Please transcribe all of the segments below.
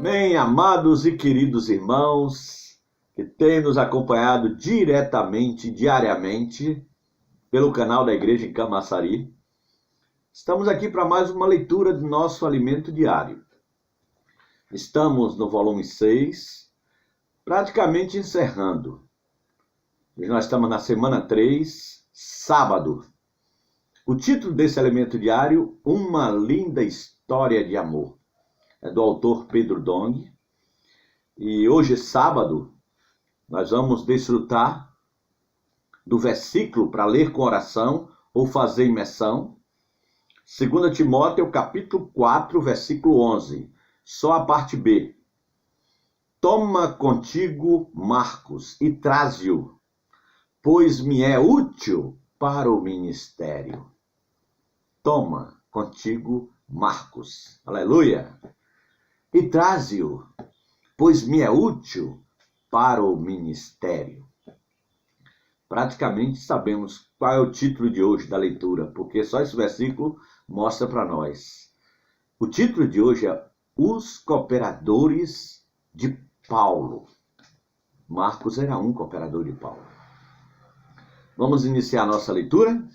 Bem, amados e queridos irmãos que têm nos acompanhado diariamente, pelo canal da Igreja em Camaçari, estamos aqui para mais uma leitura do nosso alimento diário. Estamos no volume 6, praticamente encerrando. E nós estamos na semana 3, sábado. O título desse alimento diário, Uma Linda História de Amor. É do autor Pedro Dong. E hoje, sábado, nós vamos desfrutar do versículo para ler com oração ou fazer imersão. 2 Timóteo, capítulo 4, versículo 11. Só a parte B. Toma contigo Marcos e traze-o, pois me é útil para o ministério. Toma contigo Marcos. Aleluia! E traze-o, pois me é útil para o ministério. Praticamente sabemos qual é o título de hoje da leitura, porque só esse versículo mostra para nós. O título de hoje é Os Cooperadores de Paulo. Marcos era um cooperador de Paulo. Vamos iniciar a nossa leitura?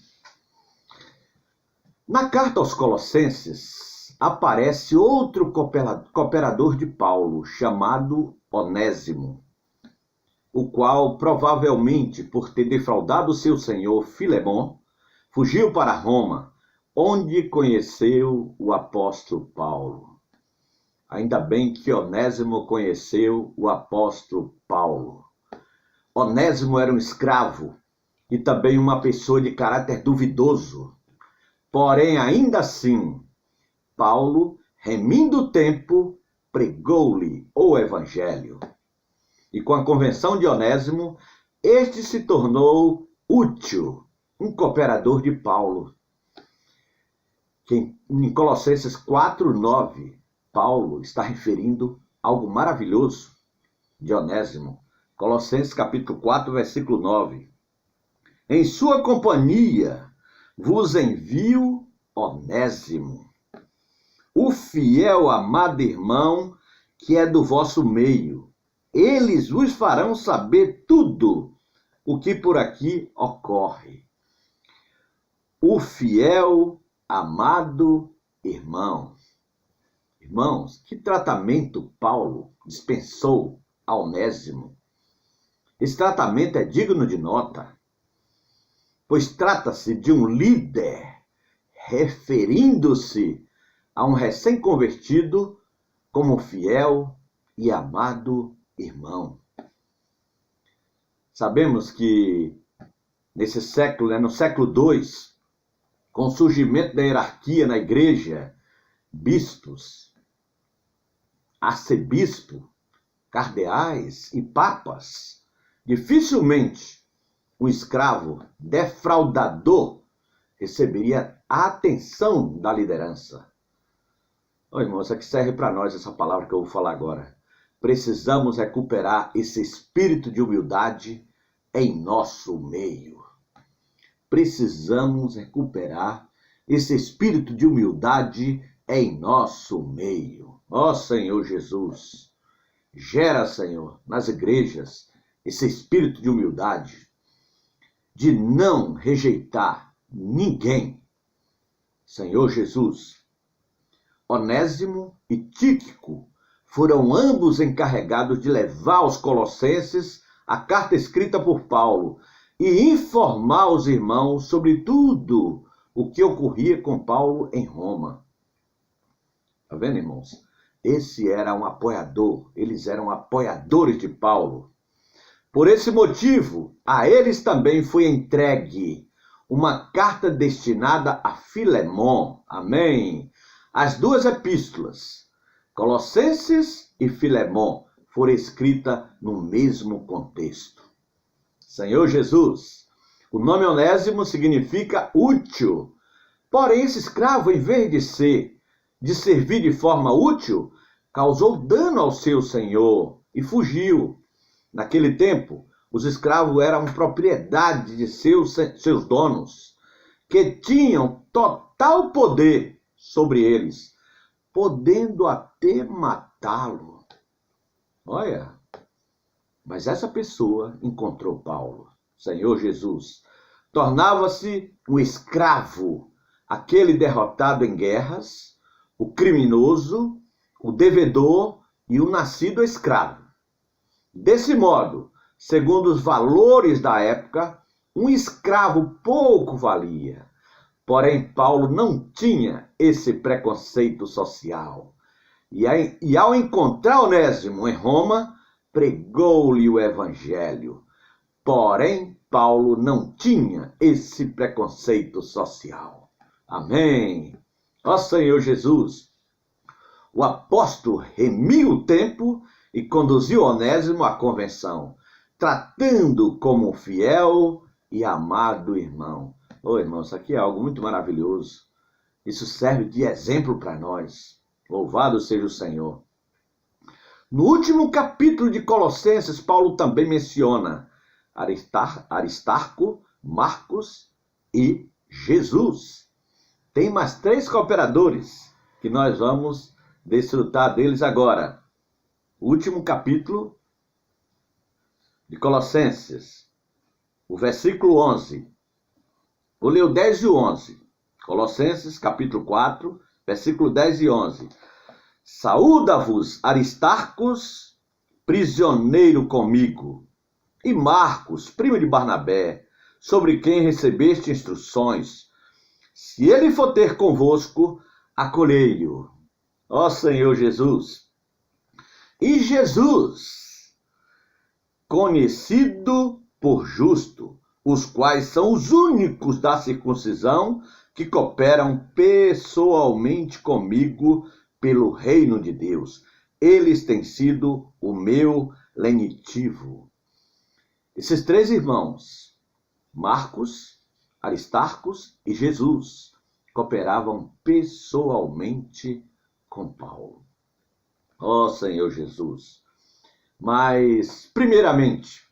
Na carta aos Colossenses, aparece outro cooperador de Paulo, chamado Onésimo, o qual, provavelmente por ter defraudado seu senhor Filemon, fugiu para Roma, onde conheceu o apóstolo Paulo. Ainda bem que Onésimo conheceu o apóstolo Paulo. Onésimo era um escravo e também uma pessoa de caráter duvidoso. Porém, ainda assim, Paulo, remindo o tempo, pregou-lhe o evangelho. E com a conversão de Onésimo, este se tornou útil, um cooperador de Paulo. Que em Colossenses 4:9, Paulo está referindo algo maravilhoso de Onésimo. Colossenses capítulo 4, versículo 9. Em sua companhia vos envio Onésimo, o fiel amado irmão que é do vosso meio. Eles vos farão saber tudo o que por aqui ocorre. O fiel amado irmão. Irmãos, que tratamento Paulo dispensou a Onésimo. Esse tratamento é digno de nota, pois trata-se de um líder referindo-se a um recém-convertido como fiel e amado irmão. Sabemos que nesse século, no século II, com o surgimento da hierarquia na igreja, bispos, arcebispo, cardeais e papas, dificilmente um escravo defraudador receberia a atenção da liderança. Irmãos, isso aqui serve para nós essa palavra que eu vou falar agora. Precisamos recuperar esse espírito de humildade em nosso meio. Precisamos recuperar esse espírito de humildade em nosso meio. Ó Senhor Jesus, gera, Senhor, nas igrejas esse espírito de humildade, de não rejeitar ninguém. Senhor Jesus, Onésimo e Tíquico foram ambos encarregados de levar aos Colossenses a carta escrita por Paulo e informar os irmãos sobre tudo o que ocorria com Paulo em Roma. Está vendo, irmãos? Esse era um apoiador, eles eram apoiadores de Paulo. Por esse motivo, a eles também foi entregue uma carta destinada a Filemon. Amém? As duas epístolas, Colossenses e Filemon, foram escritas no mesmo contexto. Senhor Jesus, o nome Onésimo significa útil. Porém, esse escravo, em vez de servir de forma útil, causou dano ao seu senhor e fugiu. Naquele tempo, os escravos eram propriedade de seus donos, que tinham total poder sobre eles, podendo até matá-lo. Olha, mas essa pessoa encontrou Paulo, Senhor Jesus. Tornava-se um escravo, aquele derrotado em guerras, o criminoso, o devedor e o nascido escravo. Desse modo, segundo os valores da época, um escravo pouco valia. Porém, Paulo não tinha esse preconceito social. E ao encontrar Onésimo em Roma, pregou-lhe o evangelho. Porém, Paulo não tinha esse preconceito social. Amém. Ó Senhor Jesus, o apóstolo remiu o tempo e conduziu Onésimo à convenção, tratando como um fiel e amado irmão. Ô irmão, isso aqui é algo muito maravilhoso. Isso serve de exemplo para nós. Louvado seja o Senhor. No último capítulo de Colossenses, Paulo também menciona Aristarco, Marcos e Jesus. Tem mais 3 cooperadores que nós vamos desfrutar deles agora. O último capítulo de Colossenses, o versículo 11. Vou ler o 10 e o 11. Colossenses, capítulo 4, versículo 10 e 11. Saúda-vos, Aristarcos, prisioneiro comigo, e Marcos, primo de Barnabé, sobre quem recebeste instruções. Se ele for ter convosco, acolhei-o. Ó Senhor Jesus. E Jesus, conhecido por justo, os quais são os únicos da circuncisão que cooperam pessoalmente comigo pelo reino de Deus. Eles têm sido o meu lenitivo. Esses 3 irmãos, Marcos, Aristarcos e Jesus, cooperavam pessoalmente com Paulo. Ó Senhor Jesus. Mas, primeiramente,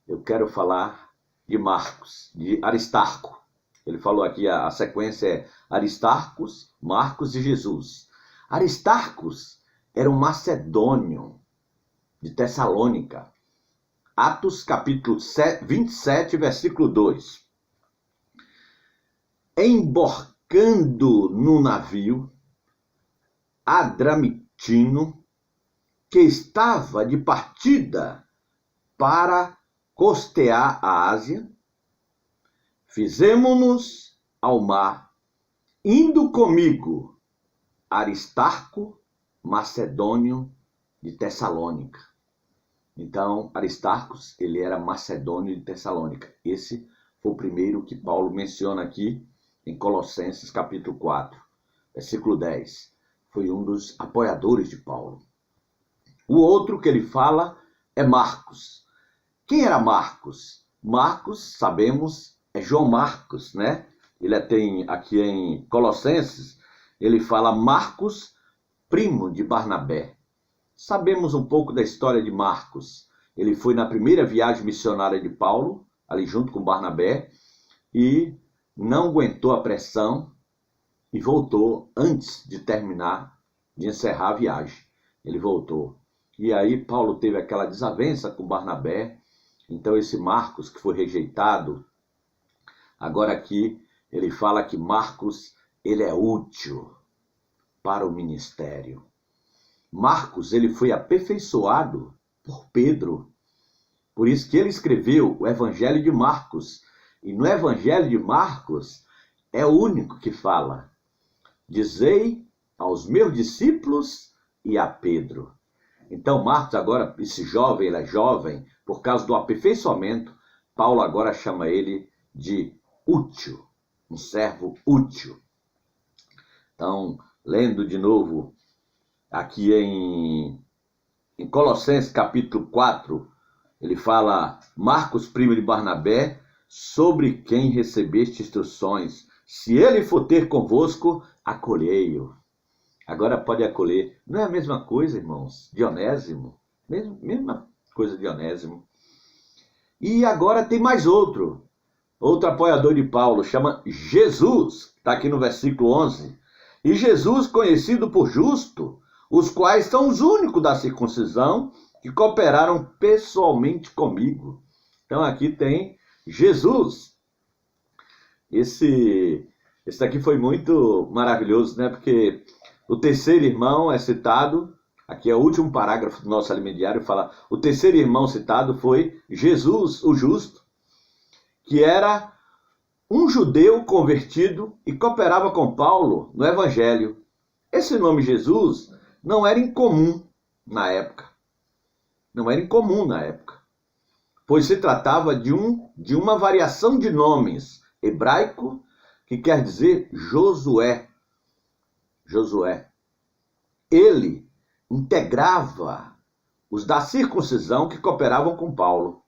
eu quero falar de Marcos, de Aristarco. Ele falou aqui, a sequência é Aristarcos, Marcos e Jesus. Aristarcos era um macedônio de Tessalônica. Atos capítulo 27, versículo 2. Embarcando no navio Adramitino, que estava de partida para costear a Ásia, fizemo-nos ao mar, indo comigo Aristarco, macedônio de Tessalônica. Então, Aristarcos, ele era macedônio de Tessalônica. Esse foi o primeiro que Paulo menciona aqui em Colossenses capítulo 4, versículo 10. Foi um dos apoiadores de Paulo. O outro que ele fala é Marcos. Quem era Marcos? Marcos, sabemos, é João Marcos, né? Ele tem aqui em Colossenses, ele fala Marcos, primo de Barnabé. Sabemos um pouco da história de Marcos. Ele foi na primeira viagem missionária de Paulo, ali junto com Barnabé, e não aguentou a pressão e voltou antes de terminar, de encerrar a viagem. Ele voltou. E aí Paulo teve aquela desavença com Barnabé. Então esse Marcos que foi rejeitado, agora aqui ele fala que Marcos, ele é útil para o ministério. Marcos, ele foi aperfeiçoado por Pedro. Por isso que ele escreveu o Evangelho de Marcos. E no Evangelho de Marcos é o único que fala: dizei aos meus discípulos e a Pedro. Então Marcos agora, esse jovem, ele é jovem, por causa do aperfeiçoamento, Paulo agora chama ele de útil, um servo útil. Então, lendo de novo aqui em Colossenses capítulo 4, ele fala Marcos, primo de Barnabé, sobre quem recebeste instruções. Se ele for ter convosco, acolhei-o. Agora pode acolher. Não é a mesma coisa, irmãos, de Onésimo? Mesma coisa de Onésimo. E agora tem mais outro apoiador de Paulo, chama Jesus, está aqui no versículo 11. E Jesus, conhecido por justo, os quais são os únicos da circuncisão que cooperaram pessoalmente comigo. Então aqui tem Jesus. Esse daqui foi muito maravilhoso, né? Porque o terceiro irmão é citado, aqui é o último parágrafo do nosso alimentiário, fala, o terceiro irmão citado foi Jesus, o justo, que era um judeu convertido e cooperava com Paulo no evangelho. Esse nome Jesus não era incomum na época. Não era incomum na época, pois se tratava de uma variação de nomes hebraico que quer dizer Josué. Josué. Ele integrava os da circuncisão que cooperavam com Paulo,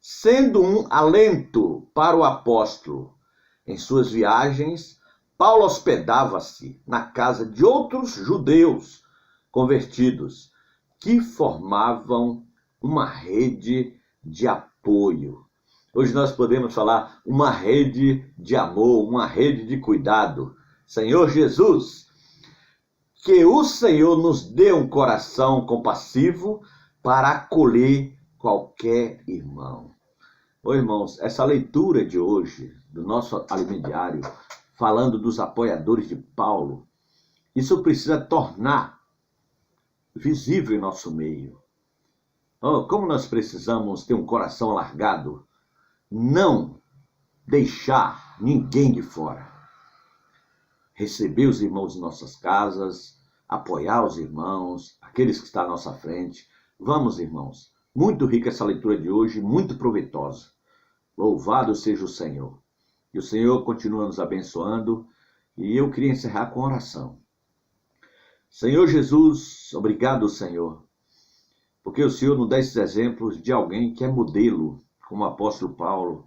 sendo um alento para o apóstolo. Em suas viagens, Paulo hospedava-se na casa de outros judeus convertidos, que formavam uma rede de apoio. Hoje nós podemos falar uma rede de amor, uma rede de cuidado. Senhor Jesus, que o Senhor nos dê um coração compassivo para acolher qualquer irmão. Ô irmãos, essa leitura de hoje, do nosso alimentiário, falando dos apoiadores de Paulo, isso precisa tornar visível em nosso meio. Oh, como nós precisamos ter um coração alargado, não deixar ninguém de fora. Receber os irmãos em nossas casas, apoiar os irmãos, aqueles que estão à nossa frente. Vamos, irmãos. Muito rica essa leitura de hoje, muito proveitosa. Louvado seja o Senhor. E o Senhor continua nos abençoando. E eu queria encerrar com oração. Senhor Jesus, obrigado, Senhor, porque o Senhor nos dá esses exemplos de alguém que é modelo, como o apóstolo Paulo,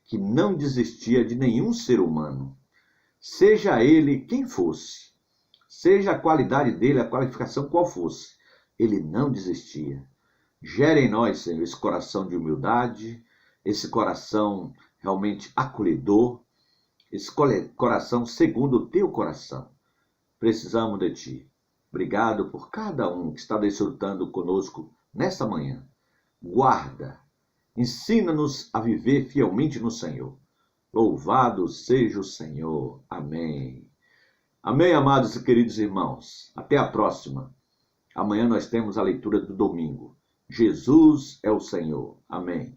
que não desistia de nenhum ser humano, seja ele quem fosse, seja a qualidade dele, a qualificação qual fosse, ele não desistia. Gera em nós, Senhor, esse coração de humildade, esse coração realmente acolhedor, esse coração segundo o teu coração. Precisamos de ti. Obrigado por cada um que está desfrutando conosco nesta manhã. Guarda, ensina-nos a viver fielmente no Senhor. Louvado seja o Senhor. Amém. Amém, amados e queridos irmãos. Até a próxima. Amanhã nós temos a leitura do domingo. Jesus é o Senhor. Amém.